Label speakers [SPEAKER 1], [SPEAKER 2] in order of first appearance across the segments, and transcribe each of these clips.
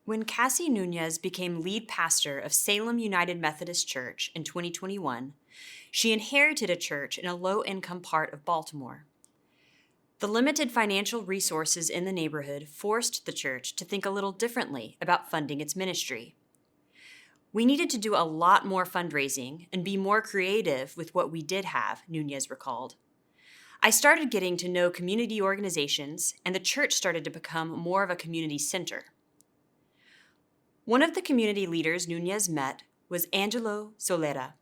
[SPEAKER 1] When Cassie Nunez became lead pastor of Salem United Methodist Church in 2021, she inherited a church in a low-income part of Baltimore. The limited financial resources in the neighborhood forced the church to think a little differently about funding its ministry. We needed to do a lot more fundraising and be more creative with what we did have, Nunez recalled. I started getting to know community organizations, and the church started to become more of a community center. One of the community leaders Nunez met was Angelo Solera.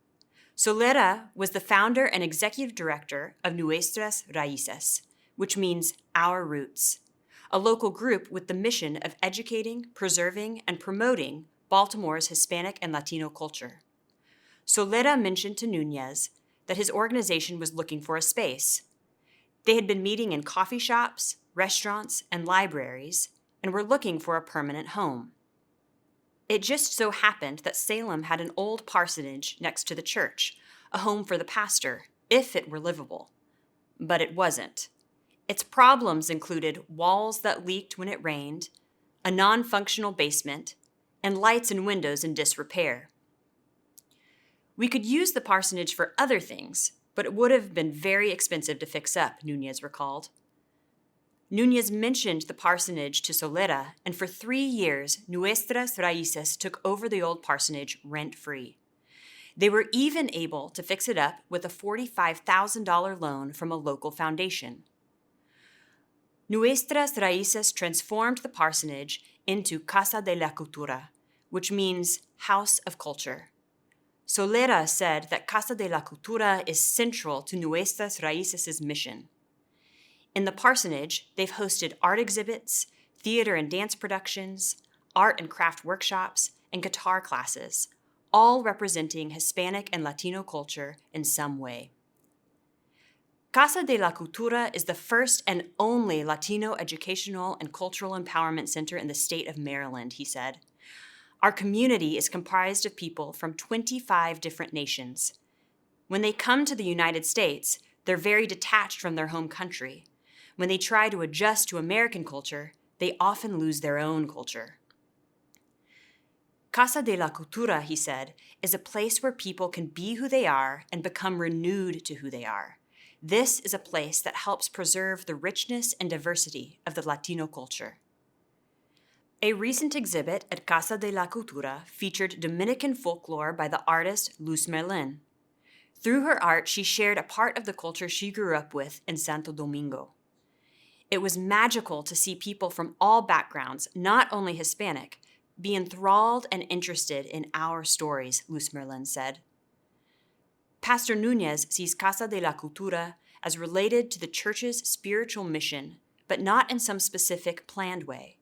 [SPEAKER 1] Solera was the founder and executive director of Nuestras Raíces, which means Our Roots, a local group with the mission of educating, preserving, and promoting Baltimore's Hispanic and Latino culture. Solera mentioned to Nunez that his organization was looking for a space. They had been meeting in coffee shops, restaurants, and libraries, and were looking for a permanent home. It just so happened that Salem had an old parsonage next to the church, a home for the pastor, if it were livable. But it wasn't. Its problems included walls that leaked when it rained, a non-functional basement, and lights and windows in disrepair. We could use the parsonage for other things, but it would have been very expensive to fix up, Nunez recalled. Nunez mentioned the parsonage to Solera, and for 3 years, Nuestras Raíces took over the old parsonage rent-free. They were even able to fix it up with a $45,000 loan from a local foundation. Nuestras Raíces transformed the parsonage into Casa de la Cultura, which means House of Culture. Solera said that Casa de la Cultura is central to Nuestras Raíces' mission. In the parsonage, they've hosted art exhibits, theater and dance productions, art and craft workshops, and guitar classes, all representing Hispanic and Latino culture in some way. Casa de la Cultura is the first and only Latino educational and cultural empowerment center in the state of Maryland, he said. Our community is comprised of people from 25 different nations. When they come to the United States, they're very detached from their home country. When they try to adjust to American culture, they often lose their own culture. Casa de la Cultura, he said, is a place where people can be who they are and become renewed to who they are. This is a place that helps preserve the richness and diversity of the Latino culture. A recent exhibit at Casa de la Cultura featured Dominican folklore by the artist Luz Merlin. Through her art, she shared a part of the culture she grew up with in Santo Domingo. It was magical to see people from all backgrounds, not only Hispanic, be enthralled and interested in our stories, Luz Merlin said. Pastor Nunez sees Casa de la Cultura as related to the church's spiritual mission, but not in some specific planned way.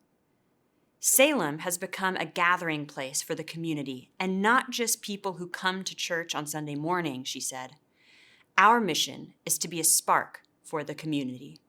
[SPEAKER 1] Salem has become a gathering place for the community, and not just people who come to church on Sunday morning, she said. Our mission is to be a spark for the community.